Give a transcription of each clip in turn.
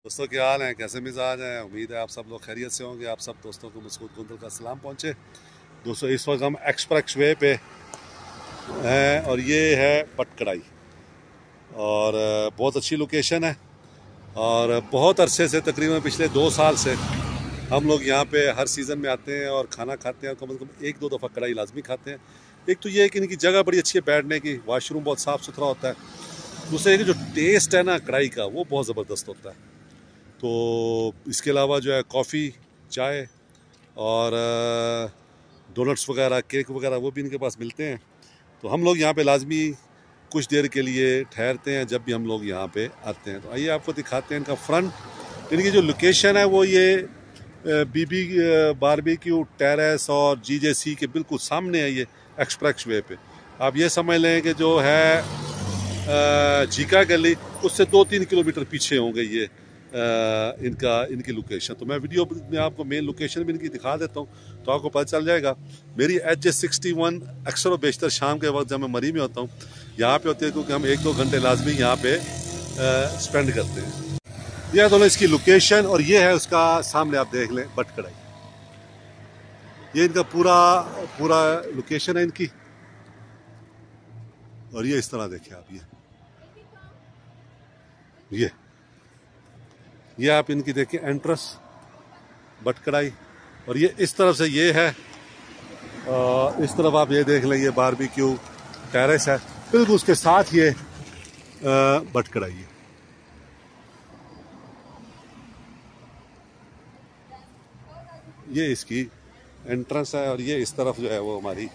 दोस्तों क्या हाल है, कैसे मिजाज हैं। उम्मीद है आप सब लोग खैरियत से होंगे। आप सब दोस्तों को मसूद गुंदल का सलाम पहुंचे। दोस्तों इस वक्त हम एक्सप्रेस वे पे हैं और ये है पटकड़ाई और बहुत अच्छी लोकेशन है और बहुत अरसे से तकरीबन पिछले 2 साल से हम लोग यहाँ पे हर सीज़न में आते हैं और खाना खाते हैं। कम से कम 1-2 दफ़ा कढ़ाई लाजमी खाते हैं। एक तो ये है कि इनकी जगह बड़ी अच्छी है बैठने की, वाशरूम बहुत साफ़ सुथरा होता है। दूसरा कि जो टेस्ट है ना कढ़ाई का वो बहुत ज़बरदस्त होता है। तो इसके अलावा जो है कॉफ़ी, चाय और डोनट्स वगैरह, केक वगैरह वो भी इनके पास मिलते हैं। तो हम लोग यहाँ पे लाजमी कुछ देर के लिए ठहरते हैं जब भी हम लोग यहाँ पे आते हैं। तो आइए आपको दिखाते हैं इनका फ्रंट। इनकी जो लोकेशन है वो ये बीबी बारबेक्यू टेरेस और जीजेसी के बिल्कुल सामने है। ये एक्सप्रेस वे पे आप ये समझ लें कि जो है जीका गली उससे 2-3 किलोमीटर पीछे होंगे ये इनकी लोकेशन। तो मैं वीडियो में आपको मेन लोकेशन भी इनकी दिखा देता हूँ तो आपको पता चल जाएगा। मेरी HJ61 अक्सर व बेशतर शाम के वक्त जब मैं मरी में होता हूँ यहाँ पे होते हैं क्योंकि हम 1-2 घंटे लाजमी यहाँ पे स्पेंड करते हैं। यह दोनों इसकी लोकेशन और ये है उसका सामने आप देख लें पटकड़ाई। ये इनका पूरा लोकेशन है इनकी। और ये इस तरह देखें आप, ये आप इनकी देखिए एंट्रेंस बटकड़ाई। और ये इस तरफ से ये है, इस तरफ आप ये देख लें ये बारबेक्यू टेरेस है, बिल्कुल उसके साथ ये बटकड़ाई है। ये इसकी एंट्रेंस है और ये इस तरफ जो है वो हमारी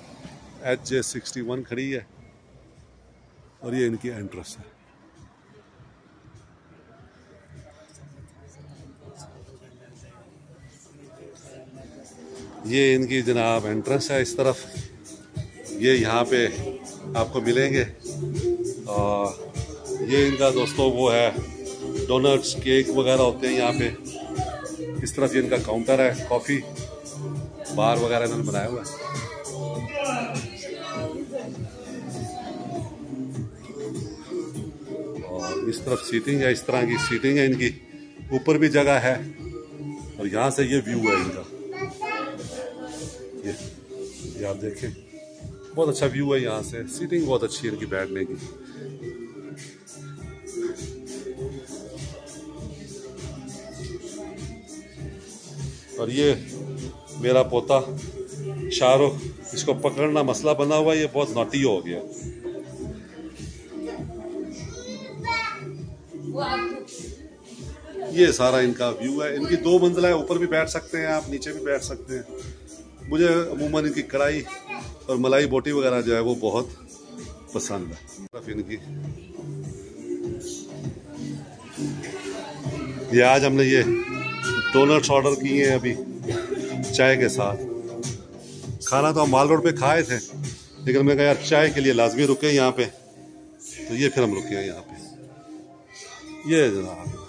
HJ61 खड़ी है और ये इनकी एंट्रेंस है। ये इनकी जनाब एंट्रेंस है इस तरफ। ये यहाँ पे आपको मिलेंगे और ये इनका दोस्तों वो है डोनट्स, केक वगैरह होते हैं यहाँ पे। इस तरफ ये इनका काउंटर है, कॉफ़ी बार वगैरह इन्होंने बनाया हुआ है। और इस तरफ सीटिंग है, इस तरह की सीटिंग है इनकी। ऊपर भी जगह है और यहाँ से ये व्यू है इनका। ये आप देखें बहुत अच्छा व्यू है यहाँ से। सीटिंग बहुत अच्छी है इनकी बैठने की। और ये मेरा पोता शाहरुख, इसको पकड़ना मसला बना हुआ है। ये बहुत नॉटी हो गया। ये सारा इनका व्यू है। इनकी 2 मंजिला है, ऊपर भी बैठ सकते हैं आप, नीचे भी बैठ सकते हैं। मुझे अमूमन इनकी कढ़ाई और मलाई बोटी वगैरह जो है वो बहुत पसंद है। इनकी ये आज हमने ये डोनट्स ऑर्डर किए हैं अभी चाय के साथ। खाना तो हम माल रोड पे खाए थे लेकिन मैं कहा यार चाय के लिए लाजमी रुके यहाँ पे, तो ये फिर हम रुके हैं यहाँ पे। ये जनाब